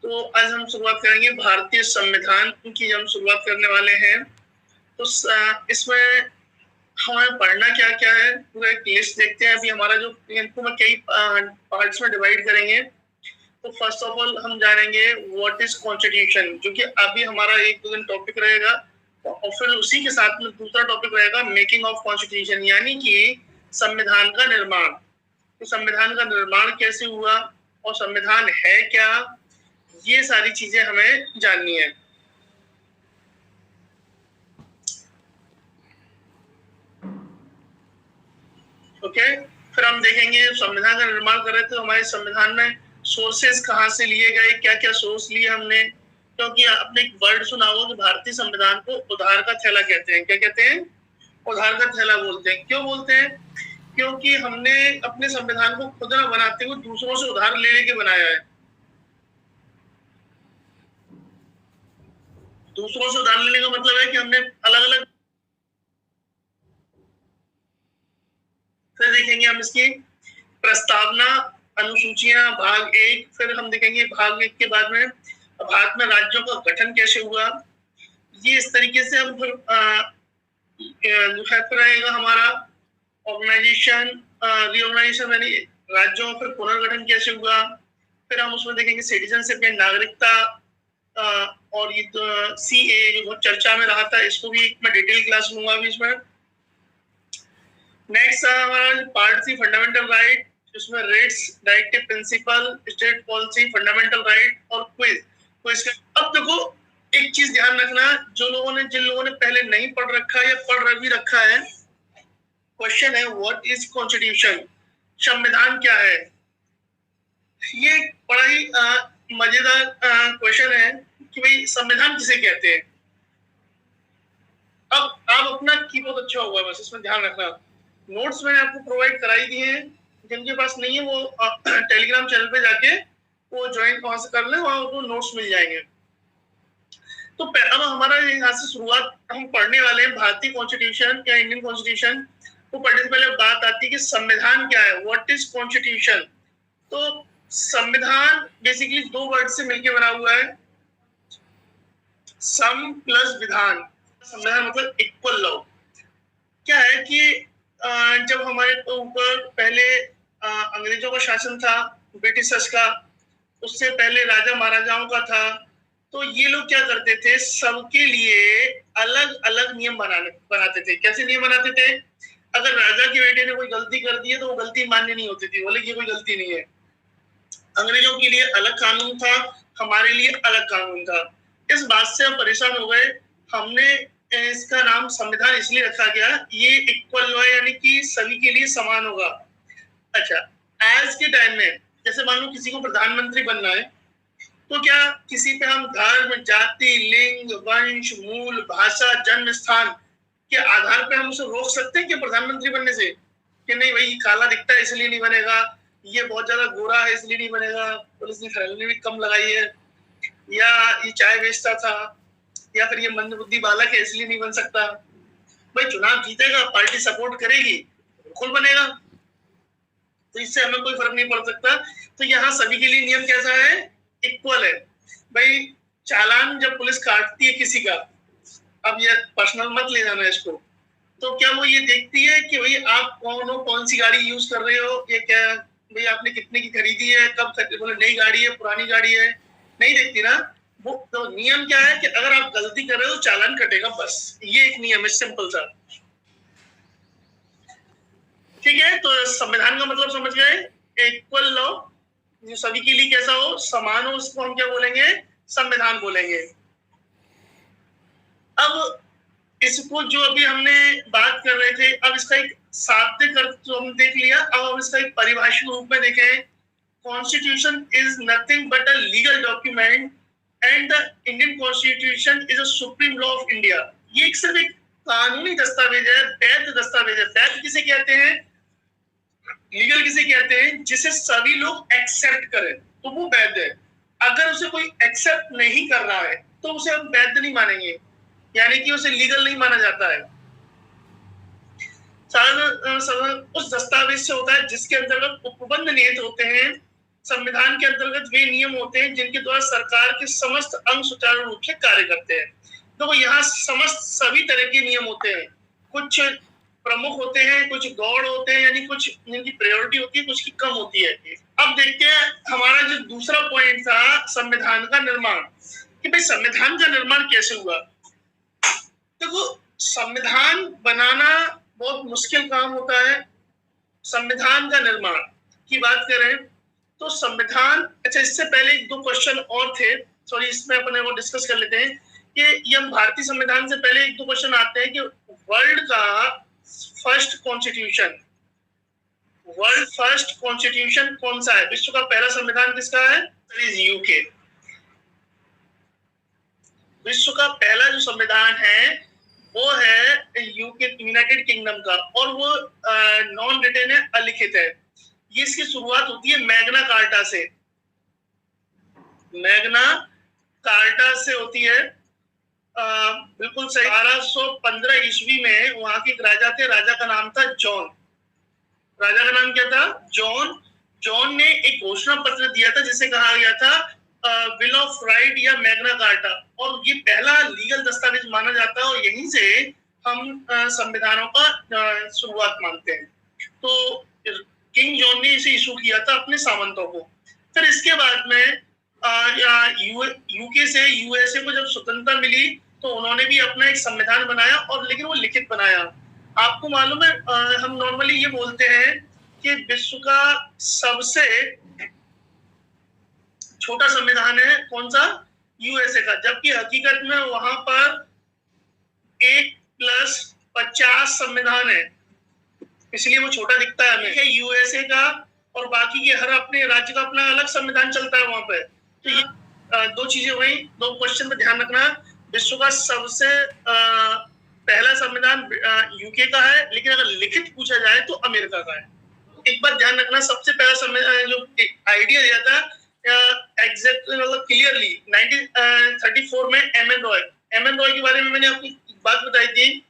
तो आज हम शुरुआत करेंगे भारतीय संविधान की, हम शुरुआत करने वाले हैं। तो इसमें हमें पढ़ना क्या क्या है, पूरा एक लिस्ट देखते हैं। अभी हमारा जो इनको में कई पार्ट्स में डिवाइड करेंगे। तो फर्स्ट ऑफ ऑल हम जानेंगे व्हाट इज कॉन्स्टिट्यूशन, जो कि अभी हमारा एक दो दिन टॉपिक रहेगा। और फिर उसी के साथ में दूसरा टॉपिक रहेगा मेकिंग ऑफ कॉन्स्टिट्यूशन, यानी कि संविधान का निर्माण। तो संविधान का निर्माण कैसे हुआ और संविधान है क्या, ये सारी चीजें हमें जाननी है। ओके, फिर हम देखेंगे संविधान का निर्माण कर रहे थे तो हमारे संविधान में सोर्सेस कहाँ से लिए गए, क्या क्या सोर्स लिए हमने। क्योंकि आपने एक वर्ड सुना होगा कि भारतीय संविधान को उधार का थैला कहते हैं। क्या कहते हैं? उधार का थैला बोलते हैं। क्यों बोलते हैं? क्योंकि हमने अपने संविधान को खुद न बनाते हुए दूसरों से उधार ले लेके बनाया है। दूसरों से उधार लेने का मतलब है कि हमने अलग अलग, फिर देखेंगे हम इसकी प्रस्तावना, अनुसूचियां, भाग 1। फिर हम देखेंगे भाग 1 के बाद में भारत में राज्यों का गठन कैसे हुआ। ये इस तरीके से हम फिर रहेगा हमारा ऑर्गेनाइजेशन, रीऑर्गेनाइजेशन, यानी राज्यों का फिर पुनर्गठन कैसे हुआ। फिर हम उसमें देखेंगे सिटीजनशिप या नागरिकता, और ये CA जो बहुत चर्चा में रहा था, इसको भी मैं डिटेल क्लास लूंगा अभी इसमें। नेक्स्ट हमारा पार्ट 3 फंडामेंटल राइट, जिसमें rates, directive principle, state policy, fundamental right और क्विज। अब देखो एक चीज ध्यान रखना, जिन लोगों ने पहले नहीं पढ़ रखा या पढ़ भी रखा है, क्वेश्चन है व्हाट इज कॉन्स्टिट्यूशन, संविधान क्या है। ये बड़ा ही मजेदार क्वेश्चन है कि भाई संविधान किसे कहते हैं। अब आप अपना की बहुत अच्छा होगा, बस इसमें ध्यान रखना। नोट्स मैंने आपको प्रोवाइड कराई दिए हैं, जिनके पास नहीं है वो टेलीग्राम चैनल पे जाके वो ज्वाइन वहां से कर ले, वहां उनको नोट्स मिल जाएंगे। तो अब हमारा यहाँ से शुरुआत हम पढ़ने वाले हैं भारतीय कॉन्स्टिट्यूशन या इंडियन कॉन्स्टिट्यूशन। तो पढ़ने से पहले बात आती है कि संविधान क्या है, व्हाट इज कॉन्स्टिट्यूशन। तो संविधान बेसिकली दो वर्ड से मिलकर बना हुआ है, सम प्लस विधान। संविधान मतलब इक्वल लॉ। क्या है कि जब हमारे ऊपर पहले अंग्रेजों का शासन था, ब्रिटिशर्स का, उससे पहले राजा महाराजाओं का था। तो ये लोग क्या करते थे, सबके लिए अलग अलग नियम बनाते थे। कैसे नियम बनाते थे? अगर राजा के बेटे ने कोई गलती कर दी है तो वो गलती मान्य नहीं होती थी, बोले ये कोई गलती नहीं है। अंग्रेजों के लिए अलग कानून था, हमारे लिए अलग कानून था। इस बात से हम परेशान हो गए, हमने इसका नाम संविधान इसलिए रखा गया, ये इक्वल लॉ यानी कि सभी के लिए समान होगा। अच्छा, आज के टाइम में जैसे मान लो किसी को प्रधानमंत्री बनना है, तो क्या किसी पे हम धर्म, जाति, लिंग, वंश, मूल, भाषा, जन्म स्थान के आधार पे हम उसे रोक सकते हैं कि प्रधानमंत्री बनने से? कि नहीं भाई काला दिखता है इसलिए नहीं बनेगा, ये बहुत ज्यादा गोरा है इसलिए नहीं बनेगा, पुलिस ने खैलनी भी कम लगाई है, या ये चाय बेचता था, या फिर ये मंदबुद्धि बालक है इसलिए नहीं बन सकता। भाई चुनाव जीतेगा, पार्टी सपोर्ट करेगी, बिल्कुल बनेगा। तो इससे हमें कोई फर्क नहीं पड़ सकता। तो यहाँ सभी के लिए नियम कैसा है, इक्वल है। भाई चालान जब पुलिस काटती है किसी का, अब ये पर्सनल मत ले जाना इसको, तो क्या वो ये देखती है कि भाई आप कौन हो, कौन सी गाड़ी यूज कर रहे हो, ये क्या भाई आपने कितने की खरीदी है, कब खरीदी, बोले नई गाड़ी है पुरानी गाड़ी है, नहीं देखती ना वो। तो नियम क्या है कि अगर आप गलती कर रहे हो तो चालान कटेगा, बस ये एक नियम है, सिंपल सा। ठीक है, तो संविधान का मतलब समझ गए, इक्वल लॉ, जो सभी के लिए कैसा हो, समान हो, उसको हम क्या बोलेंगे, संविधान बोलेंगे। अब इसको जो अभी हमने बात कर रहे थे, अब इसका एक शाब्दिक अर्थ जो हम देख लिया, अब हम इसका एक परिभाषिक रूप में देखें। Constitution is nothing but a legal document and the Indian constitution is a supreme law of India. ये सिर्फ एक कानूनी दस्तावेज है, वैध दस्तावेज है। वैध किसे कहते हैं, लीगल किसे कहते हैं, जिसे सभी लोग एक्सेप्ट करें तो वो वैध है। अगर उसे कोई एक्सेप्ट नहीं कर रहा है तो उसे हम वैध नहीं मानेंगे, यानी कि उसे लीगल नहीं माना जाता है। उस दस्तावेज से होता है जिसके अंतर्गत उपबंध निहित होते हैं, संविधान के अंतर्गत वे नियम होते हैं जिनके द्वारा सरकार के समस्त अंग सुचारू रूप से कार्य करते हैं। तो यहाँ समस्त सभी तरह के नियम होते हैं, कुछ प्रमुख होते हैं, कुछ गौड़ होते हैं, यानी कुछ जिनकी प्रायोरिटी होती है, कुछ की कम होती है। अब देखते हैं हमारा जो दूसरा पॉइंट था संविधान का निर्माण, कि भाई संविधान का निर्माण कैसे हुआ। देखो संविधान बनाना बहुत मुश्किल काम होता है। संविधान का निर्माण की बात करें तो संविधान, अच्छा इससे पहले एक दो क्वेश्चन और थे, सॉरी इसमें अपने वो डिस्कस कर लेते हैं कि ये भारतीय संविधान से पहले एक दो क्वेश्चन आते हैं कि वर्ल्ड का फर्स्ट कॉन्स्टिट्यूशन कौन सा है, विश्व का पहला संविधान किसका है, यूके। विश्व का पहला जो संविधान है वो है यूके, यूनाइटेड किंगडम का, और वो नॉन रिटेन है, अलिखित है। ये इसकी शुरुआत होती है मैग्ना कार्टा से, मैग्ना कार्टा से होती है। बिल्कुल सही। 1215 ईस्वी में वहां के एक राजा थे, राजा का नाम था जॉन। राजा का नाम क्या था, जॉन। जॉन ने एक घोषणा पत्र दिया था जिसे कहा गया था विल ऑफ राइट या मैग्ना कार्टा, और ये पहला लीगल दस्तावेज माना जाता है, और यहीं से हम संविधानों का शुरुआत मानते हैं। तो किंग जॉन ने इसे इशू किया था अपने सामंतों को। फिर इसके बाद में यूके से यूएसए को जब स्वतंत्रता मिली तो उन्होंने भी अपना एक संविधान बनाया, और लेकिन वो लिखित बनाया। आपको मालूम है हम नॉर्मली ये बोलते हैं कि विश्व का सबसे छोटा संविधान है कौन सा, यूएसए का, जबकि हकीकत में वहां पर 1+50 संविधान है, इसलिए वो छोटा दिखता है हमें। यूएसए का और बाकी के हर अपने राज्य का अपना अलग संविधान चलता है वहां पे। तो ये दो चीजें हुई, दो क्वेश्चन पे ध्यान रखना। विश्व का सबसे पहला संविधान यूके का है, लेकिन अगर लिखित पूछा जाए तो अमेरिका का है। एक बात ध्यान रखना, सबसे पहला संविधान जो आइडिया दिया था एग्जैक्टली मतलब क्लियरली 1934 में एम एन रॉय के बारे में मैंने आपको बात बताई थी।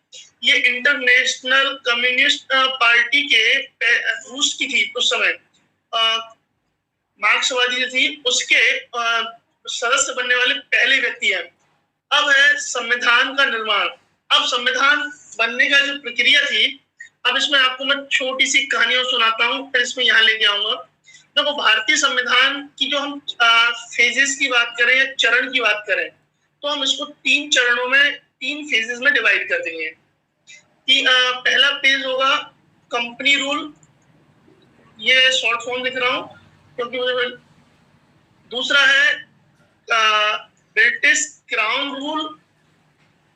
ये इंटरनेशनल कम्युनिस्ट पार्टी के रूस की थी उस समय, मार्क्सवादी जो थी उसके सदस्य बनने वाले पहले व्यक्ति हैं। अब है संविधान का निर्माण। अब संविधान बनने का जो प्रक्रिया थी, अब इसमें आपको मैं छोटी सी कहानी सुनाता हूँ, फिर इसमें यहाँ लेके आऊंगा। देखो भारतीय संविधान की जो हम फेजेस की बात करें या चरण की बात करें, तो हम इसको 3 चरणों में, 3 फेजेस में डिवाइड कर देंगे। पहला फेज होगा कंपनी रूल, ये शॉर्ट फॉर्म लिख रहा हूँ क्योंकि मुझे। दूसरा है ब्रिटिश क्राउन रूल,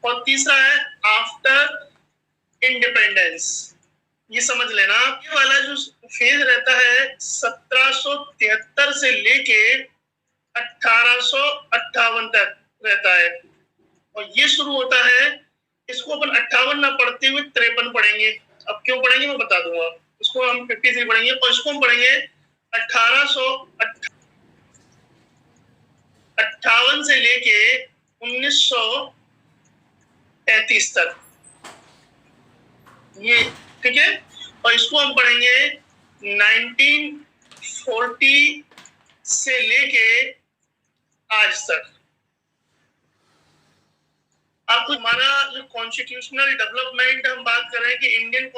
और तीसरा है आफ्टर इंडिपेंडेंस। ये समझ लेना, ये वाला जो फेज रहता है 1773 से लेके 1858 तक रहता है, और ये शुरू होता है, इसको अपन 58 ना पढ़ते हुए 53 पढ़ेंगे। अब क्यों पढ़ेंगे मैं बता दूंगा। इसको हम 53 पढ़ेंगे, और इसको हम पढ़ेंगे 1858 से लेके 1933 तक, ये ठीक है। और इसको हम पढ़ेंगे 1940 से लेके आज तक। आपको हमारा जो कॉन्स्टिट्यूशनल डेवलपमेंट हम बात कर रहे हैं कि इंडियन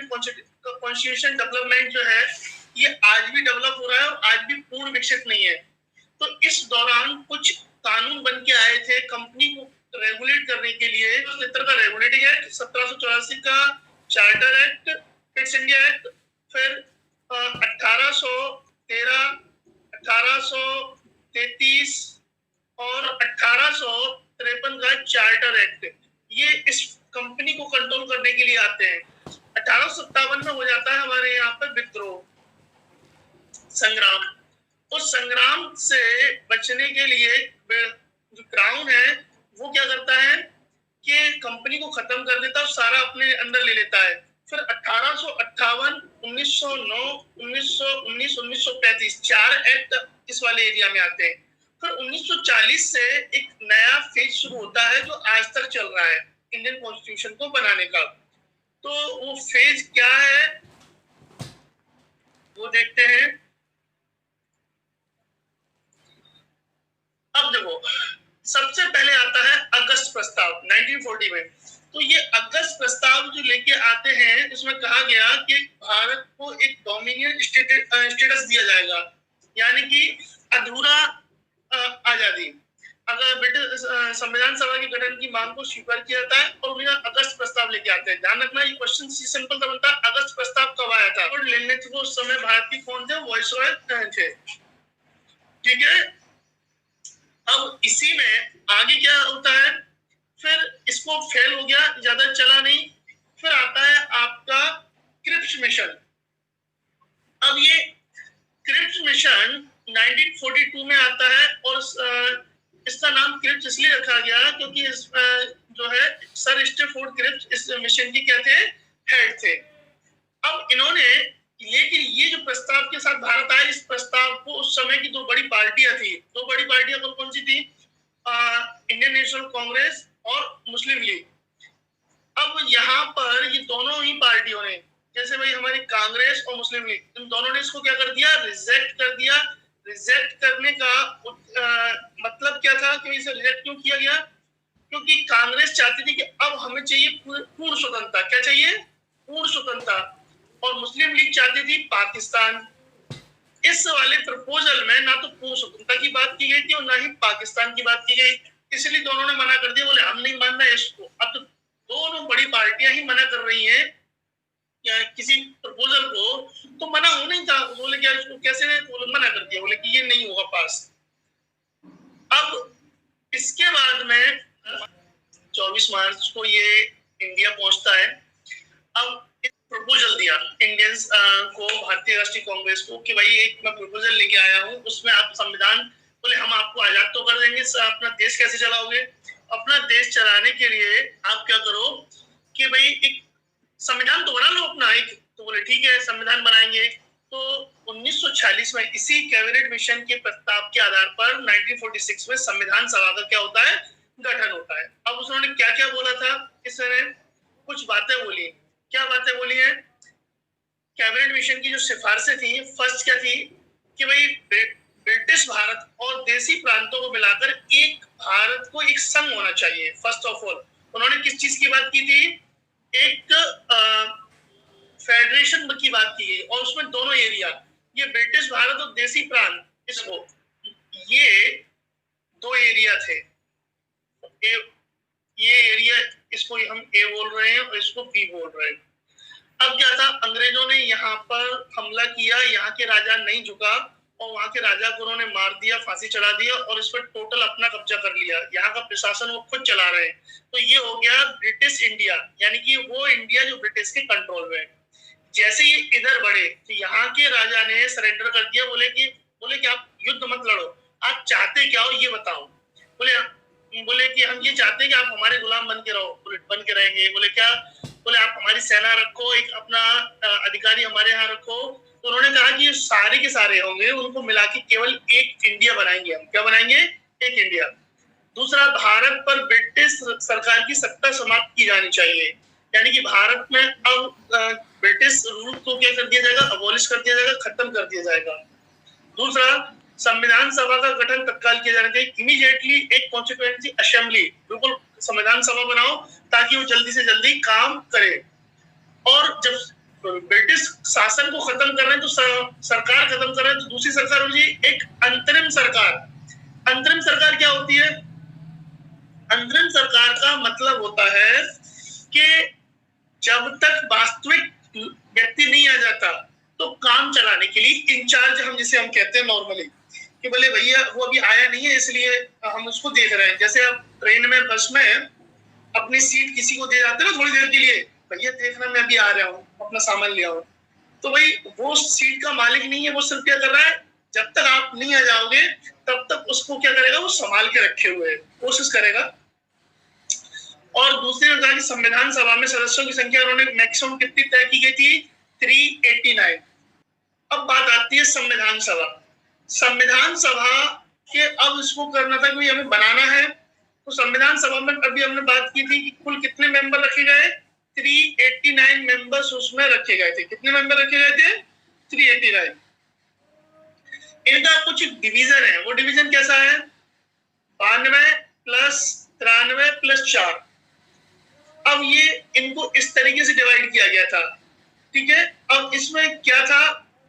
कॉन्स्टिट्यूशन डेवलपमेंट जो है ये आज भी डेवलप हो रहा है और आज भी पूर्ण विकसित नहीं है। तो इस दौरान कुछ कानून बन के आए थे कंपनी को रेगुलेट करने के लिए। का रेगुलेटिंग एक्ट, 1784 का charter act, fits India act, फिर 1813, 1833 और 1853 का चार्टर एक्ट, ये इस कंपनी को कंट्रोल करने के लिए आते हैं। 1857 में हो जाता है हमारे यहाँ पर विद्रोह, संग्राम। उस संग्राम से बचने के लिए जो क्राउन है वो क्या करता है कि कंपनी को खत्म कर देता है और सारा अपने अंदर ले लेता है। फिर 1858, 1909, 1919, 1935 4 एक्ट इस वाले एरिया में आते हैं। फिर 1940 से एक नया फेज शुरू होता है जो आज तक चल रहा है इंडियन कॉन्स्टिट्यूशन को बनाने का। तो वो फेज क्या है वो देखते हैं। देखो, सबसे पहले आता है अगस्त प्रस्ताव 1940 में। तो ये अगस्त प्रस्ताव जो लेके आते हैं, इसमें कहा गया कि भारत को एक डोमिनियन स्टेटस दिया जाएगा, यानी कि अधूरा आजादी। अगर ब्रिटिश संविधान सभा के गठन की मांग को स्वीकार किया जाता है और उन्हें अगस्त प्रस्ताव लेके आते हैं। ध्यान रखना, ये क्वेश्चन सिंपल सा बनता है, अगस्त प्रस्ताव कब आया था? और लेने थे उस समय भारत के कौन थे? वायसरॉय थे, ठीक है। अब इसी में आगे क्या होता है, फिर इसको फेल हो गया, ज्यादा चला नहीं। फिर आता है आपका क्रिप्स मिशन। अब ये क्रिप्स मिशन 1942 में आता है और इसका नाम क्रिप्स इसलिए रखा गया क्योंकि इस जो है सर स्टैफोर्ड क्रिप्स इस मिशन के क्या थे? हेड थे। अब इन्होंने, लेकिन ये जो प्रस्ताव के साथ भारत आया, इस प्रस्ताव को उस समय की दो बड़ी पार्टियां थी। दो बड़ी पार्टियां कौन सी थी? इंडियन नेशनल कांग्रेस और मुस्लिम लीग। अब यहाँ पर ये दोनों ही पार्टियों ने, जैसे भाई हमारी कांग्रेस और मुस्लिम लीग, इन दोनों ने इसको क्या कर दिया? रिजेक्ट कर दिया। रिजेक्ट करने का मतलब क्या था कि इसे रिजेक्ट क्यों किया गया? क्योंकि कांग्रेस चाहती थी कि अब हमें चाहिए पूर्ण स्वतंत्रता। क्या चाहिए? पूर्ण स्वतंत्रता। और मुस्लिम लीग चाहती थी पाकिस्तान। इस वाले प्रपोजल में ना तो पूर्ण स्वतंत्रता की बात की गई थी और ना ही पाकिस्तान की बात की गई, इसलिए दोनों ने मना कर दिया, बोले हम नहीं मान रहे इसको। अब तो दोनों बड़ी पार्टियां ही मना कर रही हैं या किसी प्रपोजल को, तो मना होना ही था। बोले क्या इसको कैसे मना कर दिया, बोले कि ये नहीं होगा पास। अब इसके बाद में 24 मार्च को ये इंडिया पहुंचता है। अब प्रपोजल दिया इंडियंस को, भारतीय राष्ट्रीय कांग्रेस को, कि भाई एक मैं प्रपोजल लेके आया हूं, उसमें आप संविधान, बोले हम आपको आजाद तो कर देंगे, अपना देश कैसे चलाओगे? अपना देश चलाने के लिए आप क्या करो कि भाई एक संविधान तो बना लो अपना एक। तो बोले ठीक है संविधान बनाएंगे। तो 1946 में इसी कैबिनेट मिशन के प्रस्ताव के आधार पर 1946 में संविधान सभा का क्या होता है? गठन होता है। अब उसने क्या क्या बोला था? इसने कुछ बातें बोली। क्या बातें बोली है? कैबिनेट मिशन की जो सिफारिशें थी, फर्स्ट क्या थी कि भाई ब्रिटिश भारत और देसी प्रांतों को मिलाकर एक भारत को एक संघ होना चाहिए। फर्स्ट ऑफ ऑल उन्होंने किस चीज की बात की थी? एक फेडरेशन की बात की गई और उसमें दोनों एरिया, ये ब्रिटिश भारत और देसी प्रांत, इसको ये दो एरिया थे। ये एरिया, इसको हम ए बोल रहे हैं और इसको बी बोल रहे हैं। अब क्या था, अंग्रेजों ने यहाँ पर हमला किया, यहाँ के राजा नहीं झुका और वहां के राजा को उन्होंने मार दिया, फांसी चढ़ा दिया और इस पर टोटल अपना कब्जा कर लिया। यहाँ का प्रशासन वो खुद चला रहे हैं। तो ये हो गया ब्रिटिश इंडिया, यानी कि वो इंडिया जो ब्रिटिश के कंट्रोल में है। जैसे ये इधर बढ़े तो यहाँ के राजा ने सरेंडर कर दिया। बोले कि आप युद्ध मत लड़ो, आप चाहते क्या हो ये बताओ। बोले कि हम ये चाहते हैं कि आप हमारे गुलाम बन के रहो। बन के रहेंगे। बोले क्या? बोले आप हमारी सेना रखो, एक अपना अधिकारी हमारे यहाँ रखो। तो उन्होंने कहा कि सारे के सारे होंगे, उनको मिला के केवल एक इंडिया बनाएंगे हम। क्या बनाएंगे? एक इंडिया। दूसरा, भारत पर ब्रिटिश सरकार की सत्ता समाप्त की जानी चाहिए, यानी कि भारत में अब ब्रिटिश रूल को क्या कर दिया जाएगा? अबॉलिश कर दिया जाएगा, खत्म कर दिया जाएगा। दूसरा, संविधान सभा का गठन तत्काल किया जाना चाहिए। इमीडिएटली एक कॉन्स्टिट्यूएंसी असेंबली, बिल्कुल संविधान सभा बनाओ ताकि वो जल्दी से जल्दी काम करे। और जब ब्रिटिश शासन को खत्म कर रहे हैं तो सरकार खत्म कर रहे हैं, तो दूसरी सरकार होगी एक अंतरिम सरकार। अंतरिम सरकार क्या होती है? अंतरिम सरकार का मतलब होता है कि जब तक वास्तविक व्यक्ति नहीं आ जाता तो काम चलाने के लिए इंचार्ज, हम जिसे हम कहते हैं नॉर्मली, कि बोले भैया वो अभी आया नहीं है इसलिए हम उसको देख रहे हैं। जैसे आप ट्रेन में, बस में अपनी सीट किसी को दे जाते हैं ना थोड़ी देर के लिए, भैया देखना मैं अभी आ रहा हूँ, अपना सामान ले आओ। तो भाई वो सीट का मालिक नहीं है, वो सिर्फ क्या कर रहा है, जब तक आप नहीं आ जाओगे तब तक उसको क्या करेगा? वो संभाल के रखे हुए है, कोशिश करेगा। और दूसरी बात की संविधान सभा में सदस्यों की संख्या उन्होंने मैक्सिमम कितनी तय की गई थी? 389। अब बात आती है संविधान सभा। संविधान सभा के अब इसको करना था कि हमें बनाना है, तो संविधान सभा में अभी हमने बात की थी कि कुल कितने मेंबर रखे गए? 389 मेंबर्स उसमें रखे गए थे। कितने मेंबर रखे गए थे? 389। इनका कुछ डिवीजन है। वो डिवीजन कैसा है? 92 प्लस 93 प्लस 4। अब ये इनको इस तरीके से डिवाइड किया गया था, ठीक है। अब इसमें क्या था,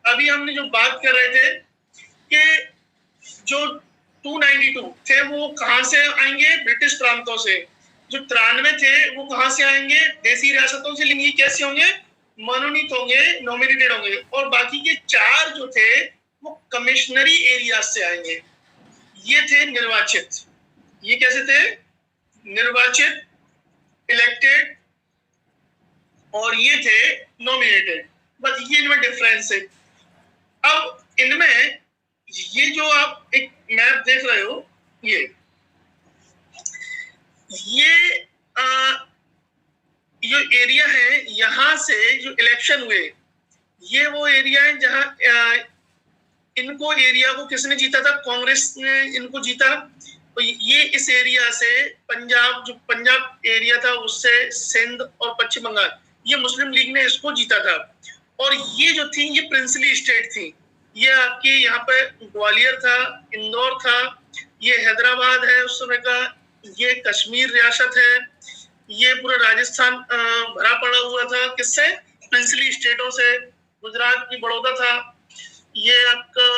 अभी हमने जो बात कर रहे थे कि जो 292 थे वो कहां से आएंगे, ब्रिटिश प्रांतों से। जो 93 थे वो कहां से आएंगे, देसी रियासतों से लेंगे। कैसे होंगे, मनोनीत होंगे, नॉमिनेटेड होंगे। और बाकी के 4 जो थे वो कमिश्नरी एरिया से आएंगे। ये थे निर्वाचित, ये कैसे थे, निर्वाचित, इलेक्टेड, और ये थे नॉमिनेटेड। बस ये इनमें डिफरेंस है। अब इनमें ये जो आप एक मैप देख रहे हो, ये जो एरिया है, यहां से जो इलेक्शन हुए, ये वो एरिया है जहां इनको एरिया को किसने जीता था, कांग्रेस ने इनको जीता। तो ये इस एरिया से पंजाब, जो पंजाब एरिया था उससे सिंध और पश्चिम बंगाल, ये मुस्लिम लीग ने इसको जीता था। और ये जो थी ये प्रिंसली स्टेट थी। ये आपके यहाँ पे ग्वालियर था, इंदौर था, ये हैदराबाद है उस समय का, ये कश्मीर रियासत है, ये पूरा राजस्थान भरा पड़ा हुआ था किससे, प्रिंसली स्टेटों से। गुजरात की बड़ौदा था, ये आपका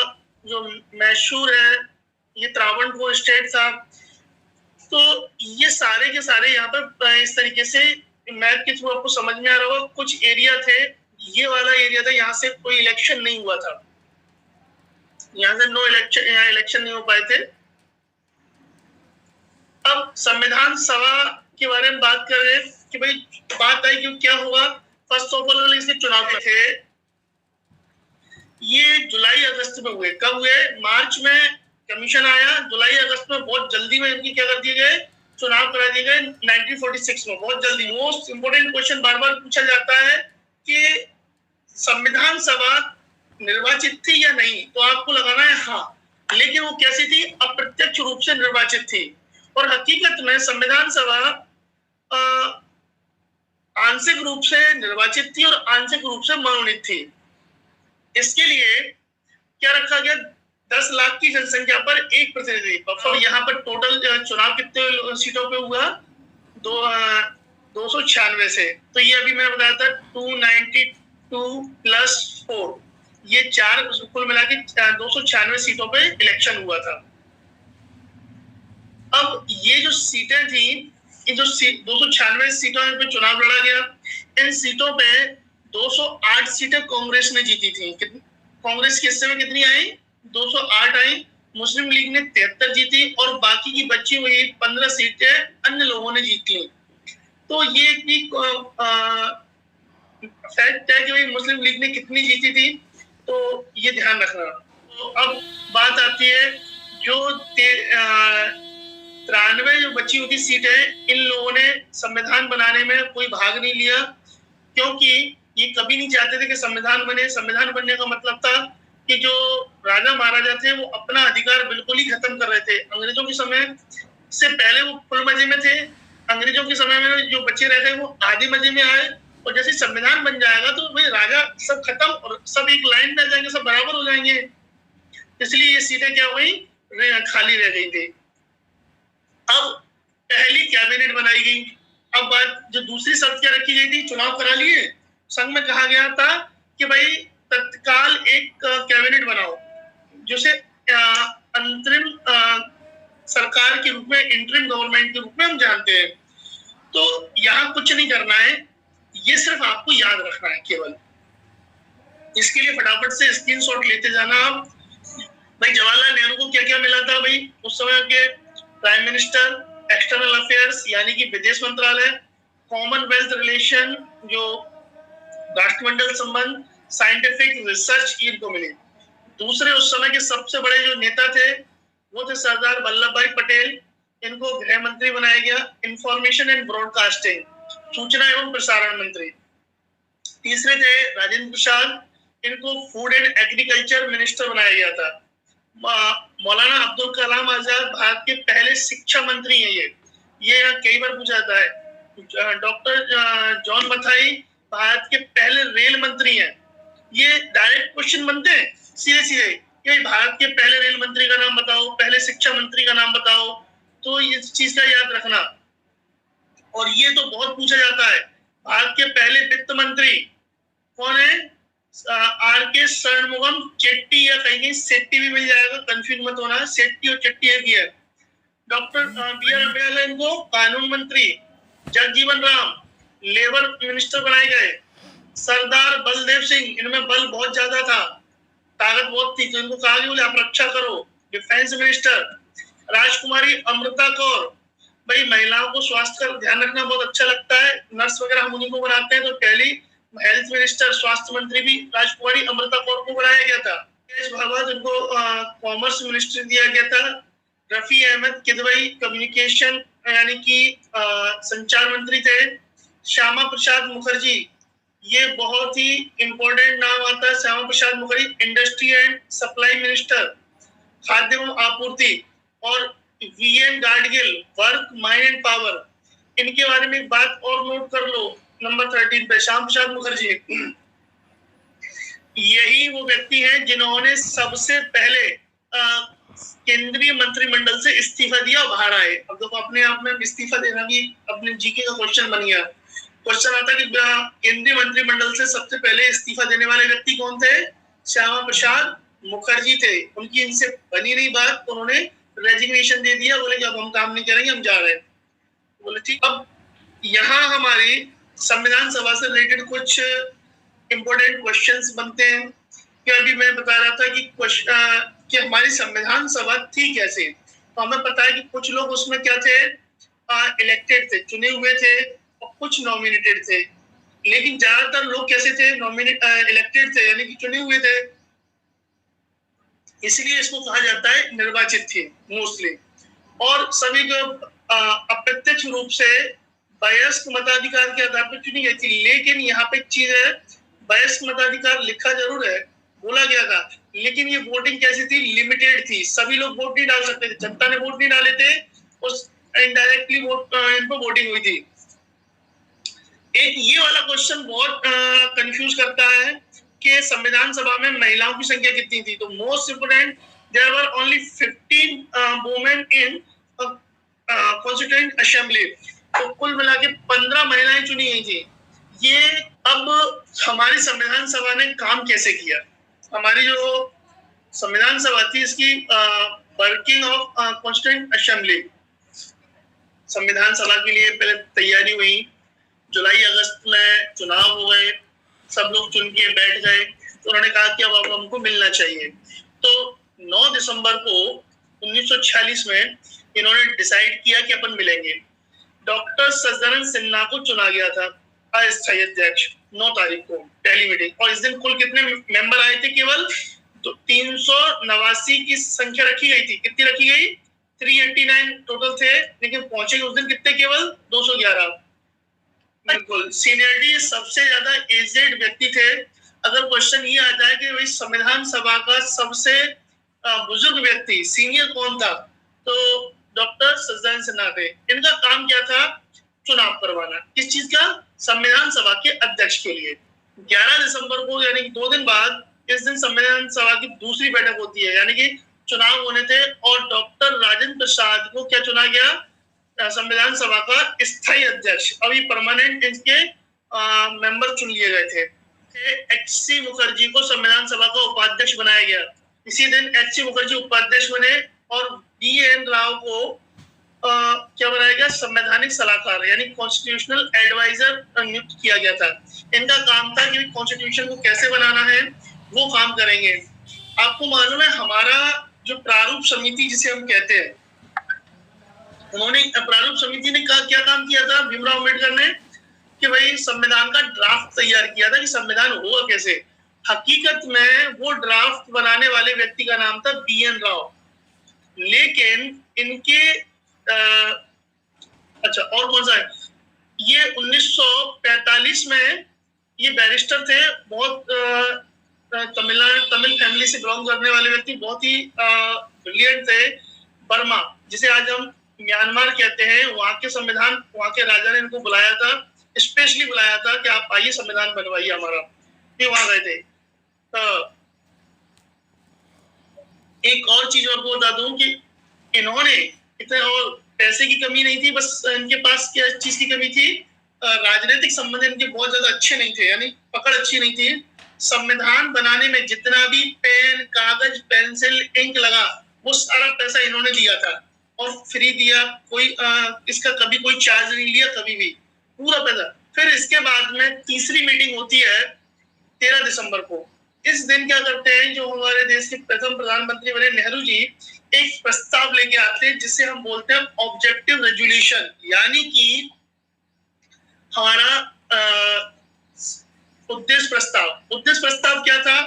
जो मैसूर है, ये त्रावणकोर स्टेट था। तो ये सारे के सारे यहाँ पर इस तरीके से मैप के थ्रू आपको समझ में आ रहा होगा। कुछ एरिया थे, ये वाला एरिया था, यहाँ से कोई इलेक्शन नहीं हुआ था, यहाँ से नो इलेक्शन, यहाँ इलेक्शन नहीं हो पाए थे। अब संविधान सभा के बारे में बात कर रहे हैं कि भाई बात आई कि क्या होगा। फर्स्ट ऑफ ऑल इसके चुनाव थे, ये जुलाई अगस्त में हुए। कब हुए, मार्च में कमीशन आया, जुलाई अगस्त में बहुत जल्दी में इनकी क्या कर दिए गए, चुनाव करा दिए गए 1946 में, बहुत जल्दी। मोस्ट इंपोर्टेंट क्वेश्चन बार बार पूछा जाता है कि संविधान सभा निर्वाचित थी या नहीं, तो आपको लगाना है हाँ, लेकिन वो कैसी थी, अप्रत्यक्ष रूप से निर्वाचित थी। और हकीकत में संविधान सभा आंशिक रूप से निर्वाचित थी और आंशिक रूप से मनोनीत थी। इसके लिए क्या रखा गया, 10 लाख की जनसंख्या पर एक प्रतिनिधि। और यहाँ पर टोटल चुनाव कितने सीटों पे हुआ, 296 से। तो ये अभी मैंने बताया था 292 प्लस 4, ये 4 कुल मिला के 296 सीटों पे इलेक्शन हुआ था। अब ये जो सीटें थी, इन जो 296 सीटों पे चुनाव लड़ा गया, इन सीटों पे 208 सीटें कांग्रेस ने जीती थी। कांग्रेस के हिस्से में कितनी आई, 208 आई। मुस्लिम लीग ने 73 जीती और बाकी की बची हुई 15 सीटें अन्य लोगों ने जीत ली। तो ये भी फैक्ट है कि भाई मुस्लिम लीग ने कितनी जीती थी, तो ये ध्यान रखना। तो अब बात आती है जो 93 जो बची हुई सीट है, इन लोगों ने संविधान बनाने में कोई भाग नहीं लिया, क्योंकि ये कभी नहीं चाहते थे कि संविधान बने। संविधान बनने का मतलब था कि जो राजा महाराजा थे वो अपना अधिकार बिल्कुल ही खत्म कर रहे थे। अंग्रेजों के समय से पहले वो फुल मजे में थे, अंग्रेजों के समय में जो बच्चे रहते वो आधे मजे में आए, और जैसे संविधान बन जाएगा तो भाई राजा सब खत्म और सब एक लाइन में आ जाएंगे, सब बराबर हो जाएंगे। इसलिए ये सीटें क्या हुई, खाली रह गई थी। अब पहली कैबिनेट बनाई गई। अब बात जो दूसरी शर्त क्या रखी गई थी, चुनाव करा लिए, संघ में कहा गया था कि भाई तत्काल एक कैबिनेट बनाओ, जिसे अंतरिम सरकार के रूप में, इंटरिम गवर्नमेंट के रूप में हम जानते हैं। तो यहाँ कुछ नहीं करना है, ये सिर्फ आपको याद रखना है केवल। इसके लिए फटाफट से स्क्रीनशॉट लेते जाना आप। भाई जवाहरलाल नेहरू को क्या क्या मिला था, भाई उस समय के प्राइम मिनिस्टर, एक्सटर्नल अफेयर्स यानी कि विदेश मंत्रालय, कॉमनवेल्थ रिलेशन जो राष्ट्रमंडल संबंध, साइंटिफिक रिसर्च इनको मिली। दूसरे उस समय के सबसे बड़े जो नेता थे वो थे सरदार वल्लभ भाई पटेल, इनको गृह मंत्री बनाया गया। इंफॉर्मेशन एंड ब्रॉडकास्टिंग, सूचना एवं प्रसारण मंत्री। तीसरे थे राजेंद्र प्रसाद, इनको फूड एंड एग्रीकल्चर मिनिस्टर बनाया गया था। मौलाना अब्दुल कलाम आजाद भारत के पहले शिक्षा मंत्री हैं। ये कई बार पूछा जाता है। डॉक्टर जॉन मथाई भारत के पहले रेल मंत्री हैं। ये डायरेक्ट क्वेश्चन बनते हैं सीधे सीधे, कि भारत के पहले रेल मंत्री का नाम बताओ, पहले शिक्षा मंत्री का नाम बताओ, तो इस चीज का याद रखना। और ये तो बहुत पूछा जाता है, भारत के पहले वित्त मंत्री कौन है? आर के षणमुगम चेट्टी, या कहीं सेट्टी भी मिल जाएगा, कंफ्यूज मत होना, सेट्टी और चेट्टी एक ही है। डॉक्टर बी आर अम्बेडकर इनको कानून मंत्री, जगजीवन राम लेबर मिनिस्टर बनाए गए, सरदार बलदेव सिंह, इनमें बल बहुत ज्यादा था, ताकत बहुत थी, तो इनको कहा कि बोले आप रक्षा करो, डिफेंस मिनिस्टर। राजकुमारी अमृता कौर, भाई महिलाओं को स्वास्थ्य का ध्यान रखना बहुत अच्छा लगता है, नर्स वगैरह हम उन्हीं को बनाते हैं, तो पहली हेल्थ मिनिस्टर, स्वास्थ्य मंत्री भी राजकुमारी अमृता कौर को बनाया गया था। भागवत इनको कॉमर्स मिनिस्टर दिया गया था। रफी अहमद किदवई कम्युनिकेशन यानी कि संचार मंत्री थे। श्यामा प्रसाद मुखर्जी, ये बहुत ही इंपॉर्टेंट नाम आता है, Shyama Prasad Mukherjee, industry and supply minister, खाद्य एवं आपूर्ति। और VN Gadgil, work mind and power, इनके बारे में एक बात और नोट कर लो, नंबर 13 पे श्यामा प्रसाद मुखर्जी, यही वो व्यक्ति हैं जिन्होंने सबसे पहले केंद्रीय मंत्रिमंडल से इस्तीफा दिया और बाहर आए। अब देखो अपने आप में इस्तीफा देना भी अपने जीके का क्वेश्चन बन गया। क्वेश्चन आता है कि केंद्रीय मंत्रिमंडल से सबसे पहले इस्तीफा देने वाले व्यक्ति कौन थे? श्यामा प्रसाद मुखर्जी थे। उनकी इनसे बनी नहीं बात, उन्होंने रेजिग्नेशन दे दिया, बोले कि अब हम काम नहीं करेंगे, हम जा रहे हैं। बोले ठीक। अब यहाँ हमारी संविधान सभा से रिलेटेड कुछ इंपॉर्टेंट क्वेश्चंस बनते हैं कि अभी मैं बता रहा था कि हमारी संविधान सभा थी कैसे। तो हमें पता है कि कुछ लोग उसमें क्या थे, इलेक्टेड थे, चुने हुए थे, और कुछ नॉमिनेटेड थे। लेकिन ज्यादातर लोग कैसे थे? इलेक्टेड थे, यानी कि चुने हुए थे, इसलिए इसको कहा जाता है निर्वाचित थे मोस्टली। और सभी जो अप्रत्यक्ष रूप से वयस्क मताधिकार के आधार पर चुनी गई थी। लेकिन यहाँ पे एक चीज है, वयस्क मताधिकार लिखा जरूर है, बोला गया था, लेकिन ये वोटिंग कैसी थी? लिमिटेड थी, सभी लोग वोट नहीं डाल सकते थे, जनता ने वोट नहीं डाले थे, उस इनडायरेक्टली वोट इन पर वोटिंग हुई थी। एक ये वाला क्वेश्चन बहुत कंफ्यूज करता है कि संविधान सभा में महिलाओं की संख्या कितनी थी। तो most important, there were only 15 women in constituent assembly. तो कुल मिला के 15 महिलाएं चुनी गई थी। ये अब हमारी संविधान सभा ने काम कैसे किया? हमारी जो संविधान सभा थी, इसकी वर्किंग ऑफ कॉन्स्टिट्यूएंट असेंबली, संविधान सभा के लिए पहले तैयारी हुई, जुलाई अगस्त में चुनाव हो गए, सब लोग चुन के बैठ गए, तो उन्होंने कहा कि अब हमको मिलना चाहिए। तो 9 दिसंबर को 1946 में इन्होंने डिसाइड किया कि अपन मिलेंगे। डॉक्टर सदानंद सिन्हा को चुना गया था अस्थायी अध्यक्ष 9 तारीख को, पहली मीटिंग। और इस दिन कुल कितने मेंबर आए थे? केवल तो 389 की संख्या रखी गई थी। कितनी रखी गई? 389 टोटल थे, लेकिन पहुंचे उस दिन कितने? केवल 211। बिल्कुल, सीनियरिटी सबसे ज्यादा एजेड व्यक्ति थे। अगर क्वेश्चन ये आ जाए कि भाई संविधान सभा का सबसे बुजुर्ग व्यक्ति सीनियर कौन था, तो डॉक्टर सदानंद सिन्हा थे। इनका काम क्या था? चुनाव करवाना। किस चीज का? संविधान सभा के अध्यक्ष के लिए। 11 दिसंबर को, यानी कि 2 दिन बाद, इस दिन संविधान सभा की दूसरी बैठक होती है, यानी कि चुनाव होने थे। और डॉक्टर राजेंद्र प्रसाद को क्या चुना गया? संविधान सभा का स्थायी अध्यक्ष। अभी परमानेंट इनके मेंबर चुन लिए गए थे। एच.सी. मुखर्जी को संविधान सभा का उपाध्यक्ष बनाया गया। इसी दिन एच.सी. मुखर्जी उपाध्यक्ष बने और बी.एन. राव को क्या बनाया गया? संवैधानिक सलाहकार यानी कॉन्स्टिट्यूशनल एडवाइजर नियुक्त किया गया था। इनका काम था कि कॉन्स्टिट्यूशन को कैसे बनाना है, वो काम करेंगे। आपको मालूम है हमारा जो प्रारूप समिति जिसे हम कहते हैं, उन्होंने प्रारूप समिति ने क्या काम किया था भीमराव अम्बेडकर ने? कि भाई संविधान का ड्राफ्ट तैयार किया था कि संविधान होगा कैसे। हकीकत में वो ड्राफ्ट बनाने वाले व्यक्ति का नाम था बी.एन. राव। लेकिन इनके अच्छा और कौन सा है? ये 1945 में ये बैरिस्टर थे, बहुत तमिल फैमिली से बिलोंग करने वाले व्यक्ति, बहुत ही ब्रिलियंट थे। बर्मा, जिसे आज हम म्यांमार कहते हैं, वहां के संविधान, वहां के राजा ने इनको बुलाया था, स्पेशली बुलाया था कि आप आइए संविधान बनवाइए हमारा। ये वहां गए थे। एक और चीज आपको बता दूं कि इन्होंने इतने, और पैसे की कमी नहीं थी, बस इनके पास क्या चीज की कमी थी, राजनीतिक संबंध इनके बहुत ज्यादा अच्छे नहीं थे, यानी पकड़ अच्छी नहीं थी। संविधान बनाने में जितना भी पेन, कागज, पेंसिल, इंक लगा, वो सारा पैसा इन्होंने दिया था और फ्री दिया, कोई इसका कभी कोई चार्ज नहीं लिया, कभी भी पूरा पैसा। फिर इसके बाद में तीसरी मीटिंग होती है 13 दिसंबर को। इस दिन क्या करते हैं, जो हमारे देश के प्रथम प्रधानमंत्री बने नेहरू जी एक प्रस्ताव लेके आते हैं जिसे हम बोलते हैं ऑब्जेक्टिव रेजोल्यूशन, यानी कि हमारा उद्देश्य प्रस्ताव। उद्देश्य प्रस्ताव क्या था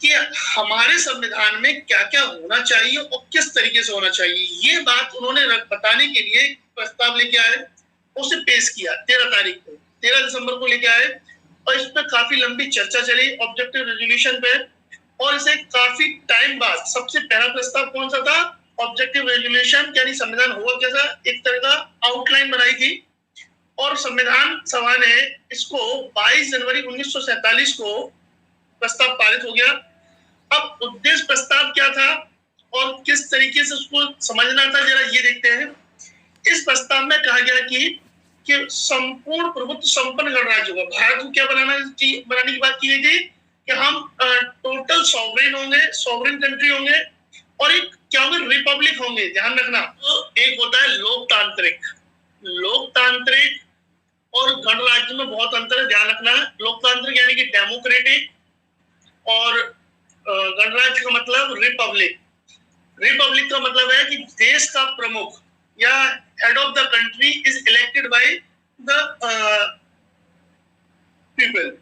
कि हमारे संविधान में क्या क्या होना चाहिए और किस तरीके से होना चाहिए, ये बात उन्होंने बताने के लिए प्रस्ताव लेके आए, उसे पेश किया 13 तारीख को, 13 दिसंबर को लेके आए और इस पर काफी लंबी चर्चा चली ऑब्जेक्टिव रेजोल्यूशन पे। और इसे काफी टाइम बाद सबसे पहला प्रस्ताव कौन सा था, ऑब्जेक्टिव रेजोल्यूशन, यानी संविधान हुआ कैसा, एक तरह का आउटलाइन बनाई थी और संविधान सभा ने इसको 22 जनवरी 1947 को प्रस्ताव पारित हो गया। अब उद्देश्य प्रस्ताव क्या था और किस तरीके से उसको समझना था, जरा ये देखते हैं। इस प्रस्ताव में कहा गया कि संपूर्ण प्रभुत्व संपन्न गणराज्य होगा, भारत को क्या बनाने की बात की गई थी कि हम टोटल सॉवरेन होंगे, सॉवरेन कंट्री होंगे और एक क्या होंगे, रिपब्लिक होंगे। ध्यान रखना, तो एक होता है लोकतांत्रिक, लोकतांत्रिक और गणराज्य में बहुत अंतर है, ध्यान रखना। लोकतांत्रिक यानी कि डेमोक्रेटिक और गणराज्य का मतलब रिपब्लिक। रिपब्लिक का मतलब है कि देश का प्रमुख या head of the country is elected by the people,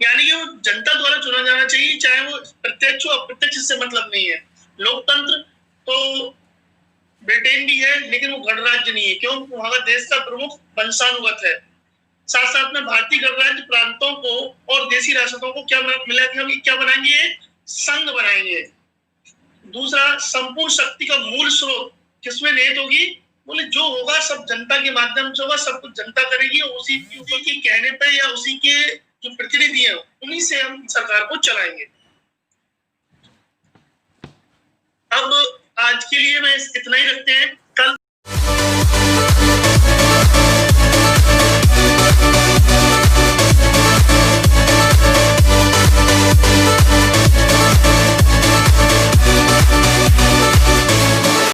यानी कि वो जनता द्वारा चुना जाना चाहिए, चाहे वो प्रत्यक्ष हो अप्रत्यक्ष, इससे मतलब नहीं है। लोकतंत्र तो ब्रिटेन भी है लेकिन वो गणराज्य नहीं है, क्यों, वहां का देश का प्रमुख वंशानुगत है। साथ साथ में भारतीय गणराज्य प्रांतों को और देशी रियासतों को क्या मिला कि हम क्या बनाएंगे, संघ बनाएंगे। दूसरा, संपूर्ण शक्ति का मूल स्रोत किसमें निहित होगी, बोले जो होगा सब जनता के माध्यम से होगा, सब कुछ जनता करेगी, उसी के कहने पे या उसी के जो प्रतिनिधि है उन्हीं से हम सरकार को चलाएंगे। अब आज के लिए मैं इतना ही रखते हैं।